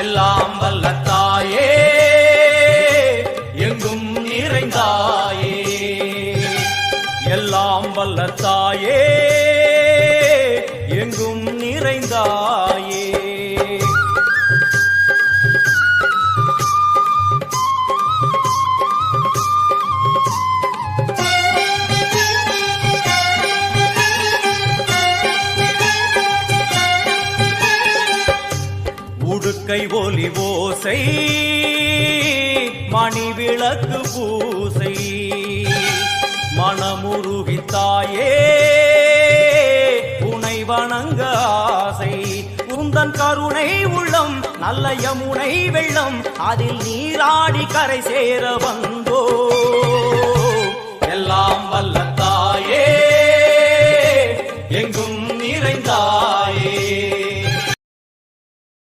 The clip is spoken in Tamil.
எல்லாம் வல்ல தாயே எங்கும் நிறைந்தாயே, எல்லாம் வல்ல தாயே எங்கும் நிறைந்தாயே. உடுக்கை ஒலி ஓசை மணி விளக்கு பூசை மனமுருகித்தாயே உனை வணங்க ஆசை. உந்தன் கருணை உள்ளம் நல்ல யமுனை வெள்ளம் அதில் நீராடி கரை சேர வந்தோ. எல்லாம் வல்ல